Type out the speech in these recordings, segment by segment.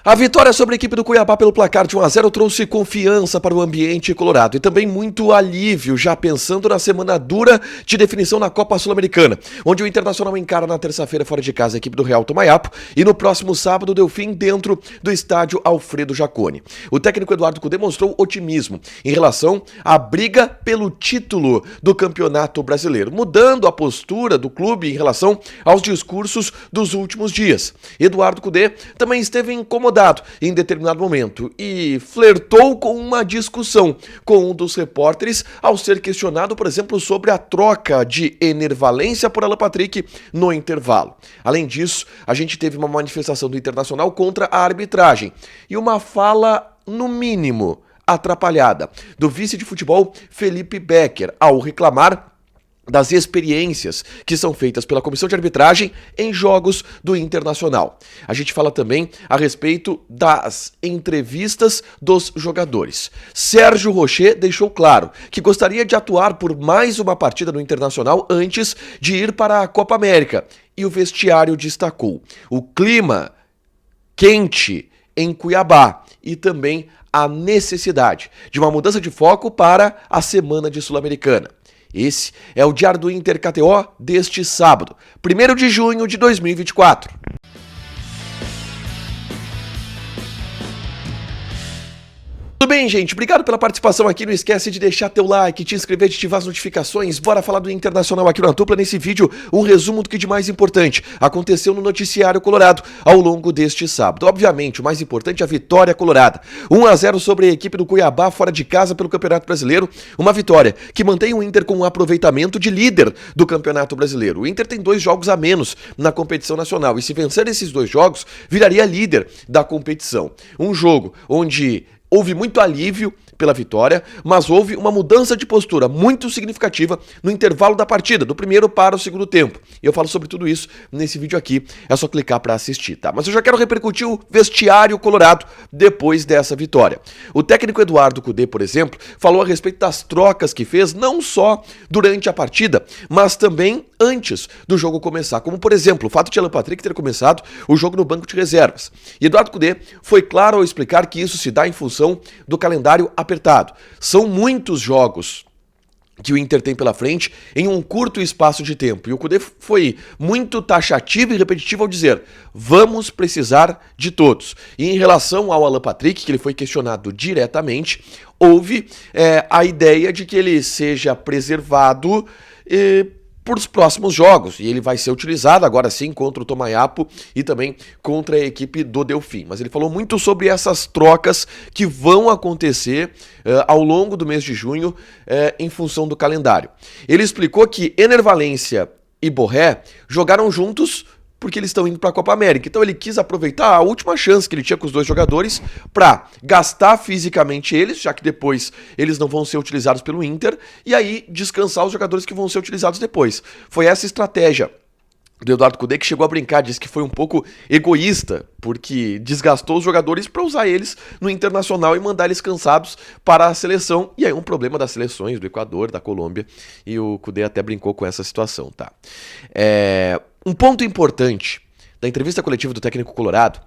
A vitória sobre a equipe do Cuiabá pelo placar de 1-0 trouxe confiança para o ambiente colorado e também muito alívio, já pensando na semana dura de definição na Copa Sul-Americana, onde o Internacional encara na terça-feira fora de casa a equipe do Real Tomayapo e no próximo sábado deu fim dentro do estádio Alfredo Jaconi. O técnico Eduardo Cudê demonstrou otimismo em relação à briga pelo título do Campeonato Brasileiro, mudando a postura do clube em relação aos discursos dos últimos dias. Eduardo Cudê também esteve incomodado em determinado momento e flertou com uma discussão com um dos repórteres ao ser questionado, por exemplo, sobre a troca de Ener Valencia por Alan Patrick no intervalo. Além disso, a gente teve uma manifestação do Internacional contra a arbitragem e uma fala, no mínimo, atrapalhada do vice de futebol Felipe Becker ao reclamar das experiências que são feitas pela comissão de arbitragem em jogos do Internacional. A gente fala também a respeito das entrevistas dos jogadores. Sérgio Rocher deixou claro que gostaria de atuar por mais uma partida no Internacional antes de ir para a Copa América. E o vestiário destacou o clima quente em Cuiabá e também a necessidade de uma mudança de foco para a semana de Sul-Americana. Esse é o Diário do Inter KTO deste sábado, 1º de junho de 2024. Tudo bem, gente? Obrigado pela participação aqui. Não esquece de deixar teu like, te inscrever, de ativar as notificações. Bora falar do Internacional aqui na Tupla. Nesse vídeo, um resumo do que de mais importante aconteceu no noticiário colorado ao longo deste sábado. Obviamente, o mais importante é a vitória colorada. 1-0 sobre a equipe do Cuiabá fora de casa pelo Campeonato Brasileiro. Uma vitória que mantém o Inter com um aproveitamento de líder do Campeonato Brasileiro. O Inter tem 2 jogos a menos na competição nacional e se vencer esses 2 jogos, viraria líder da competição. Um jogo onde houve muito alívio pela vitória, mas houve uma mudança de postura muito significativa no intervalo da partida, do primeiro para o segundo tempo. E eu falo sobre tudo isso nesse vídeo aqui, é só clicar para assistir, tá? Mas eu já quero repercutir o vestiário colorado depois dessa vitória. O técnico Eduardo Cudê, por exemplo, falou a respeito das trocas que fez, não só durante a partida, mas também antes do jogo começar, como por exemplo, o fato de Alan Patrick ter começado o jogo no banco de reservas. E Eduardo Cudê foi claro ao explicar que isso se dá em função do calendário apertado. São muitos jogos que o Inter tem pela frente em um curto espaço de tempo. E o Cudê foi muito taxativo e repetitivo ao dizer: vamos precisar de todos. E em relação ao Alan Patrick, que ele foi questionado diretamente, houve a ideia de que ele seja preservado por os próximos jogos, e ele vai ser utilizado agora sim contra o Tomayapo e também contra a equipe do Delfim. Mas ele falou muito sobre essas trocas que vão acontecer ao longo do mês de junho em função do calendário. Ele explicou que Ener Valencia e Borré jogaram juntos porque eles estão indo para a Copa América. Então ele quis aproveitar a última chance que ele tinha com os 2 jogadores para gastar fisicamente eles, já que depois eles não vão ser utilizados pelo Inter, e aí descansar os jogadores que vão ser utilizados depois. Foi essa estratégia do Eduardo Cudê, que chegou a brincar, disse que foi um pouco egoísta, porque desgastou os jogadores para usar eles no Internacional e mandar eles cansados para a seleção. E aí um problema das seleções do Equador, da Colômbia, e o Cudê até brincou com essa situação, tá? Um ponto importante da entrevista coletiva do técnico colorado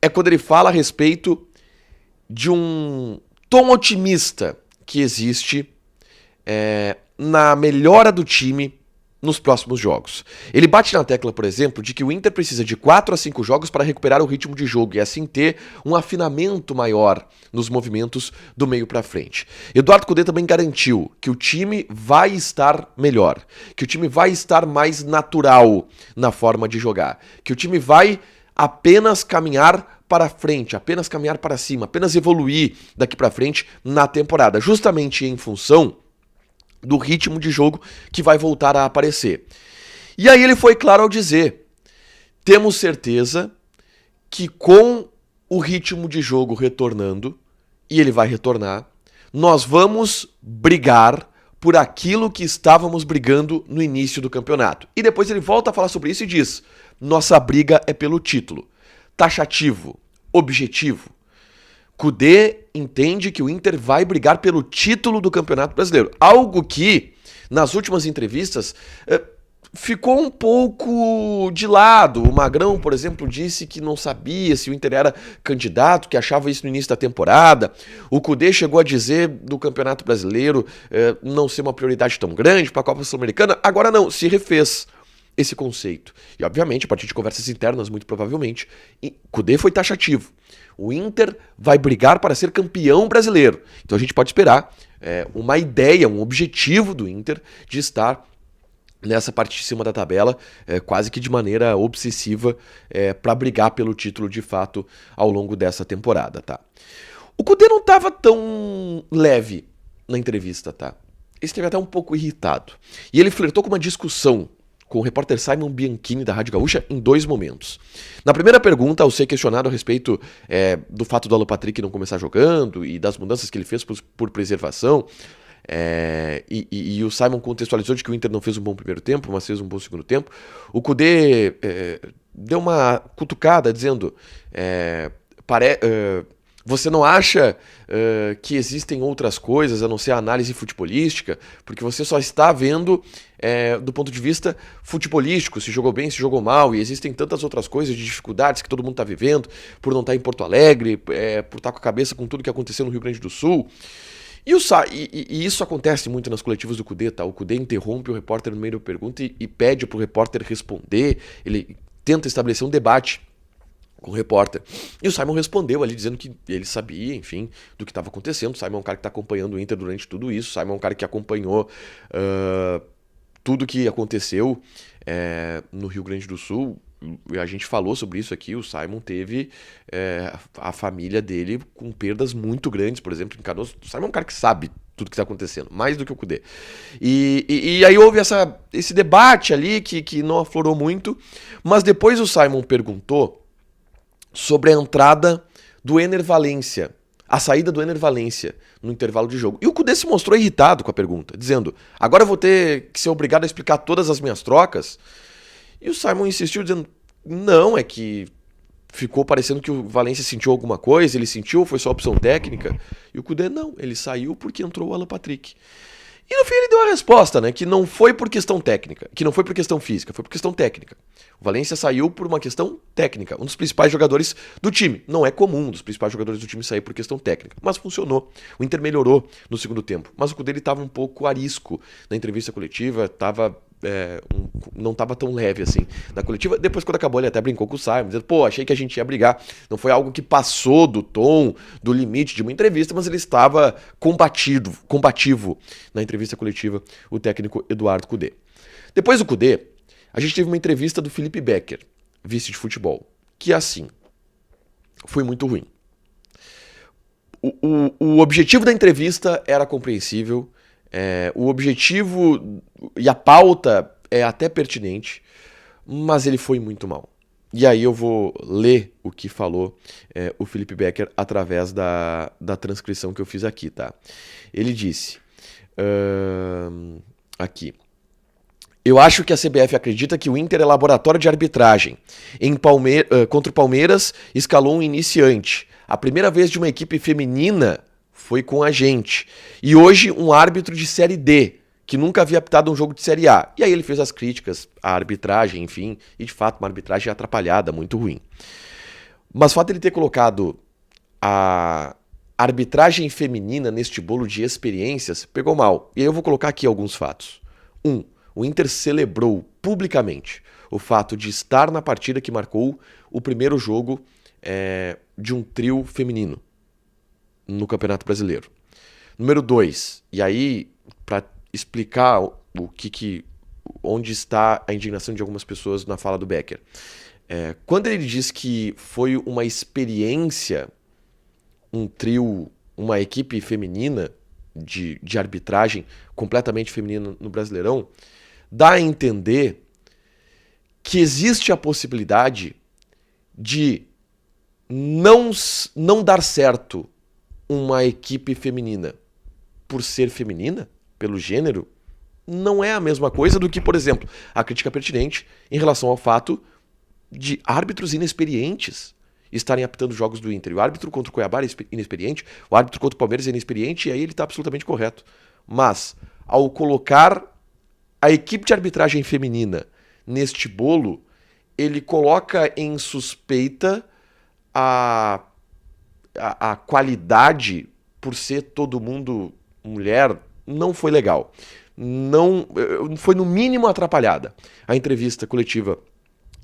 é quando ele fala a respeito de um tom otimista que existe na melhora do time nos próximos jogos. Ele bate na tecla, por exemplo, de que o Inter precisa de 4 a 5 jogos para recuperar o ritmo de jogo e assim ter um afinamento maior nos movimentos do meio para frente. Eduardo Cudê também garantiu que o time vai estar melhor, que o time vai estar mais natural na forma de jogar, que o time vai apenas caminhar para frente, apenas caminhar para cima, apenas evoluir daqui para frente na temporada, justamente em função do ritmo de jogo que vai voltar a aparecer. E aí ele foi claro ao dizer: temos certeza que com o ritmo de jogo retornando, e ele vai retornar, nós vamos brigar por aquilo que estávamos brigando no início do campeonato. E depois ele volta a falar sobre isso e diz: nossa briga é pelo título. Taxativo, objetivo. Cudê entende que o Inter vai brigar pelo título do Campeonato Brasileiro. Algo que, nas últimas entrevistas, ficou um pouco de lado. O Magrão, por exemplo, disse que não sabia se o Inter era candidato, que achava isso no início da temporada. O Kudê chegou a dizer do Campeonato Brasileiro não ser uma prioridade tão grande para a Copa Sul-Americana. Agora não, se refez esse conceito. E, obviamente, a partir de conversas internas, muito provavelmente, Kudê foi taxativo. O Inter vai brigar para ser campeão brasileiro. Então a gente pode esperar uma ideia, um objetivo do Inter de estar nessa parte de cima da tabela, quase que de maneira obsessiva, para brigar pelo título de fato ao longo dessa temporada, tá? O Kudê não estava tão leve na entrevista, tá? Ele esteve até um pouco irritado. E ele flertou com uma discussão com o repórter Simon Bianchini da Rádio Gaúcha em 2 momentos. Na primeira pergunta, ao ser questionado a respeito do fato do Alan Patrick não começar jogando e das mudanças que ele fez por preservação, e o Simon contextualizou de que o Inter não fez um bom primeiro tempo, mas fez um bom segundo tempo. O Kudê deu uma cutucada dizendo você não acha que existem outras coisas a não ser a análise futebolística? Porque você só está vendo do ponto de vista futebolístico, se jogou bem, se jogou mal, e existem tantas outras coisas de dificuldades que todo mundo está vivendo, por não estar em Porto Alegre, por estar com a cabeça com tudo que aconteceu no Rio Grande do Sul. E isso acontece muito nas coletivas do Kudê, tá? O Kudê interrompe o repórter no meio da pergunta e pede pro repórter responder, ele tenta estabelecer um debate com o repórter. E o Simon respondeu ali dizendo que ele sabia, enfim, do que estava acontecendo. O Simon é um cara que está acompanhando o Inter durante tudo isso. O Simon é um cara que acompanhou tudo que aconteceu no Rio Grande do Sul. A gente falou sobre isso aqui. O Simon teve a família dele com perdas muito grandes, por exemplo, em Canoas. O Simon é um cara que sabe tudo que está acontecendo, mais do que o Kudê. E aí houve esse debate ali que não aflorou muito, mas depois o Simon perguntou sobre a entrada do Ener Valencia, a saída do Ener Valencia no intervalo de jogo. E o Kudê se mostrou irritado com a pergunta, dizendo: agora eu vou ter que ser obrigado a explicar todas as minhas trocas? E o Simon insistiu, dizendo: não, é que ficou parecendo que o Valencia sentiu alguma coisa, ele sentiu ou foi só opção técnica? E o Kudê, não, ele saiu porque entrou o Alan Patrick. E no fim ele deu a resposta, né, que não foi por questão técnica, que não foi por questão física, foi por questão técnica. O Valencia saiu por uma questão técnica, um dos principais jogadores do time. Não é comum dos principais jogadores do time sair por questão técnica, mas funcionou. O Inter melhorou no segundo tempo, mas o Kudê estava um pouco arisco na entrevista coletiva, não estava tão leve assim na coletiva. Depois, quando acabou, ele até brincou com o Simon, dizendo: pô, achei que a gente ia brigar. Não foi algo que passou do tom, do limite de uma entrevista, mas ele estava combativo na entrevista coletiva, o técnico Eduardo Kudê. Depois do Kudê, a gente teve uma entrevista do Felipe Becker, vice de futebol, que assim, foi muito ruim. O objetivo da entrevista era compreensível, o objetivo e a pauta é até pertinente, mas ele foi muito mal. E aí eu vou ler o que falou o Felipe Becker através da transcrição que eu fiz aqui, tá? Ele disse, aqui: eu acho que a CBF acredita que o Inter é laboratório de arbitragem. Contra o Palmeiras, escalou um iniciante. A primeira vez de uma equipe feminina foi com a gente. E hoje um árbitro de Série D, que nunca havia apitado um jogo de Série A. E aí ele fez as críticas à arbitragem, enfim, e de fato uma arbitragem atrapalhada, muito ruim. Mas o fato de ele ter colocado a arbitragem feminina neste bolo de experiências pegou mal. E aí eu vou colocar aqui alguns fatos. 1. O Inter celebrou publicamente o fato de estar na partida que marcou o primeiro jogo de um trio feminino no Campeonato Brasileiro. Número 2, e aí para explicar onde está a indignação de algumas pessoas na fala do Becker. Quando ele diz que foi uma experiência, um trio, uma equipe feminina de arbitragem completamente feminina no Brasileirão, dá a entender que existe a possibilidade de não dar certo uma equipe feminina por ser feminina, pelo gênero, não é a mesma coisa do que, por exemplo, a crítica pertinente em relação ao fato de árbitros inexperientes estarem apitando jogos do Inter. O árbitro contra o Cuiabá é inexperiente, o árbitro contra o Palmeiras é inexperiente, e aí ele está absolutamente correto. Mas, ao colocar a equipe de arbitragem feminina neste bolo, ele coloca em suspeita a qualidade por ser todo mundo mulher, não foi legal. Não foi no mínimo atrapalhada a entrevista coletiva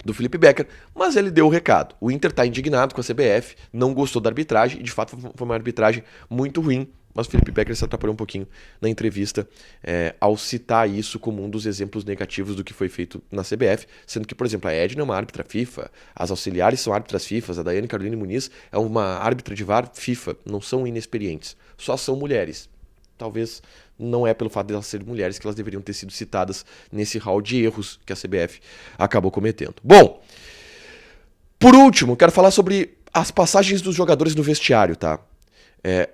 do Felipe Becker, mas ele deu o recado. O Inter está indignado com a CBF, não gostou da arbitragem, e de fato foi uma arbitragem muito ruim, mas o Felipe Becker se atrapalhou um pouquinho na entrevista ao citar isso como um dos exemplos negativos do que foi feito na CBF, sendo que, por exemplo, a Edna é uma árbitra FIFA, as auxiliares são árbitras FIFA, a Daiane Caroline Muniz é uma árbitra de VAR FIFA, não são inexperientes, só são mulheres. Talvez não é pelo fato de elas serem mulheres que elas deveriam ter sido citadas nesse hall de erros que a CBF acabou cometendo. Bom, por último, quero falar sobre as passagens dos jogadores no vestiário, tá?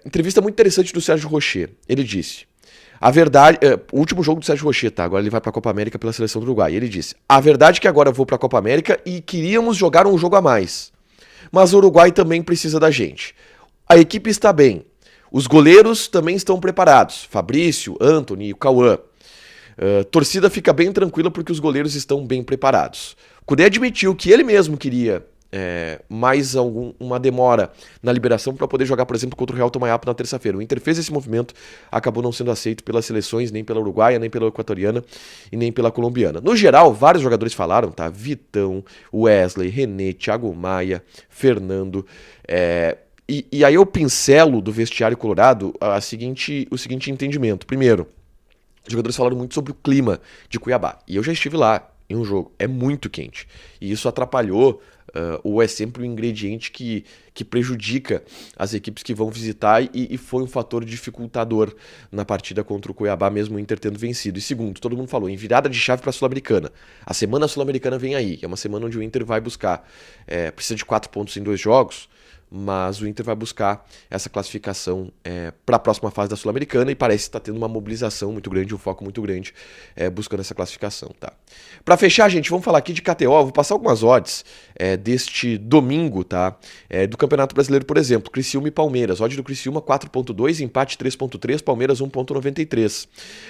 Entrevista muito interessante do Sérgio Rocher. Ele disse, a verdade... o último jogo do Sérgio Rocher, tá? Agora ele vai pra Copa América pela seleção do Uruguai. Ele disse, a verdade é que agora eu vou pra Copa América e queríamos jogar um jogo a mais. Mas o Uruguai também precisa da gente. A equipe está bem. Os goleiros também estão preparados. Fabrício, Antony e o Cauã. Torcida fica bem tranquila porque os goleiros estão bem preparados. Cudê admitiu que ele mesmo queria mais uma demora na liberação para poder jogar, por exemplo, contra o Real Tomayapo na terça-feira. O Inter fez esse movimento, acabou não sendo aceito pelas seleções, nem pela uruguaia, nem pela equatoriana e nem pela colombiana. No geral, vários jogadores falaram, tá? Vitão, Wesley, René, Thiago Maia, Fernando... E aí eu pincelo do vestiário colorado o seguinte entendimento. Primeiro, os jogadores falaram muito sobre o clima de Cuiabá. E eu já estive lá em um jogo. É muito quente. E isso atrapalhou, ou é sempre um ingrediente que prejudica as equipes que vão visitar e foi um fator dificultador na partida contra o Cuiabá, mesmo o Inter tendo vencido. E segundo, todo mundo falou, em virada de chave para a Sul-Americana. A semana sul-americana vem aí. É uma semana onde o Inter vai buscar. Precisa de 4 pontos em 2 jogos. Mas o Inter vai buscar essa classificação para a próxima fase da Sul-Americana e parece estar tendo uma mobilização muito grande, um foco muito grande buscando essa classificação, tá? Para fechar, gente, vamos falar aqui de KTO, vou passar algumas odds deste domingo, tá? Do Campeonato Brasileiro, por exemplo, Criciúma e Palmeiras, odd do Criciúma 4.2, empate 3.3, Palmeiras 1.93.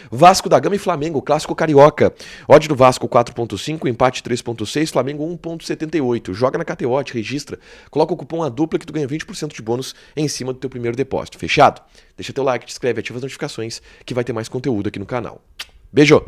Vasco da Gama e Flamengo, clássico carioca, odd do Vasco 4.5, empate 3.6, Flamengo 1.78. Joga na KTO, te registra, coloca o cupom A Dupla que tu ganha 20% de bônus em cima do teu primeiro depósito. Fechado? Deixa teu like, te inscreve, ativa as notificações que vai ter mais conteúdo aqui no canal. Beijo!